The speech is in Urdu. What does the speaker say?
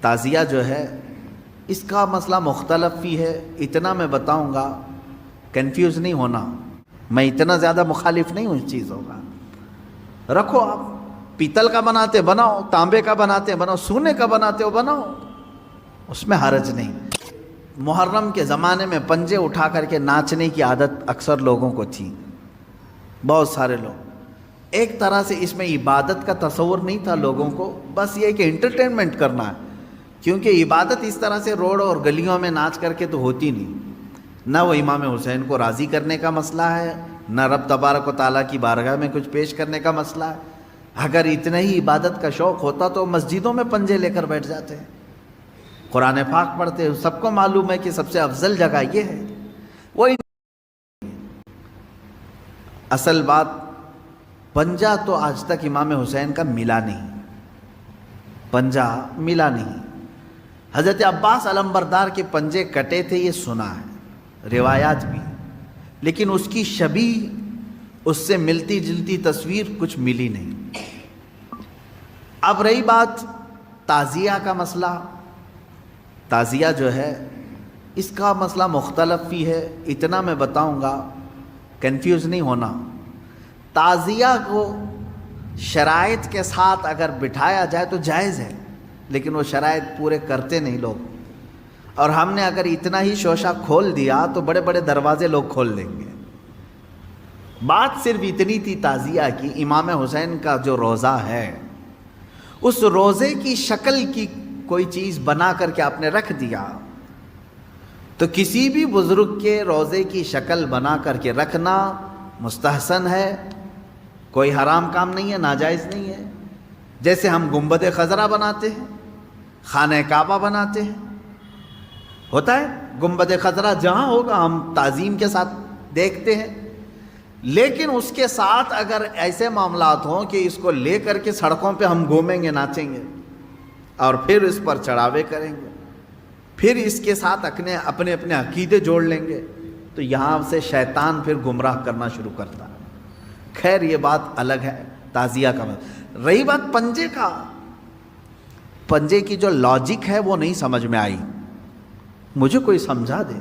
تعزیہ جو ہے اس کا مسئلہ مختلف بھی ہے، اتنا میں بتاؤں گا، کنفیوز نہیں ہونا، میں اتنا زیادہ مخالف نہیں ہوں اس چیزوں کا۔ رکھو، آپ پیتل کا بناتے بناؤ، تانبے کا بناتے بناؤ، سونے کا بناتے ہو بناؤ، اس میں حرج نہیں۔ محرم کے زمانے میں پنجے اٹھا کر کے ناچنے کی عادت اکثر لوگوں کو تھی، بہت سارے لوگ، ایک طرح سے اس میں عبادت کا تصور نہیں تھا لوگوں کو، بس یہ کہ انٹرٹینمنٹ کرنا ہے، کیونکہ عبادت اس طرح سے روڈ اور گلیوں میں ناچ کر کے تو ہوتی نہیں، نہ وہ امام حسین کو راضی کرنے کا مسئلہ ہے، نہ رب تبارک و تعالیٰ کی بارگاہ میں کچھ پیش کرنے کا مسئلہ ہے۔ اگر اتنا ہی عبادت کا شوق ہوتا تو مسجدوں میں پنجے لے کر بیٹھ جاتے ہیں، قرآن پاک پڑھتے، سب کو معلوم ہے کہ سب سے افضل جگہ یہ ہے۔ وہ اصل بات، پنجہ تو آج تک امام حسین کا ملا نہیں، پنجہ ملا نہیں۔ حضرت عباس علمبردار کے پنجے کٹے تھے، یہ سنا ہے، روایات بھی، لیکن اس کی شبیہ، اس سے ملتی جلتی تصویر کچھ ملی نہیں۔ اب رہی بات تعزیہ کا مسئلہ، تعزیہ جو ہے اس کا مسئلہ مختلف بھی ہے، اتنا میں بتاؤں گا، کنفیوز نہیں ہونا۔ تعزیہ کو شرائط کے ساتھ اگر بٹھایا جائے تو جائز ہے، لیکن وہ شرائط پورے کرتے نہیں لوگ، اور ہم نے اگر اتنا ہی شوشہ کھول دیا تو بڑے بڑے دروازے لوگ کھول دیں گے۔ بات صرف اتنی تھی تعزیہ کی، امام حسین کا جو روضہ ہے، اس روضے کی شکل کی کوئی چیز بنا کر کے آپ نے رکھ دیا، تو کسی بھی بزرگ کے روضے کی شکل بنا کر کے رکھنا مستحسن ہے، کوئی حرام کام نہیں ہے، ناجائز نہیں ہے۔ جیسے ہم گنبد خضرا بناتے ہیں، خانہ کعبہ بناتے ہیں، ہوتا ہے گنبد خضرا جہاں ہوگا ہم تعظیم کے ساتھ دیکھتے ہیں، لیکن اس کے ساتھ اگر ایسے معاملات ہوں کہ اس کو لے کر کے سڑکوں پہ ہم گھومیں گے، ناچیں گے، اور پھر اس پر چڑھاوے کریں گے، پھر اس کے ساتھ اپنے عقیدے جوڑ لیں گے، تو یہاں سے شیطان پھر گمراہ کرنا شروع کرتا ہے۔ خیر یہ بات الگ ہے، تعزیہ کا مطلب۔ رہی بات پنجے کا، پنجے کی جو لاجک ہے وہ نہیں سمجھ میں آئی، مجھے کوئی سمجھا دے۔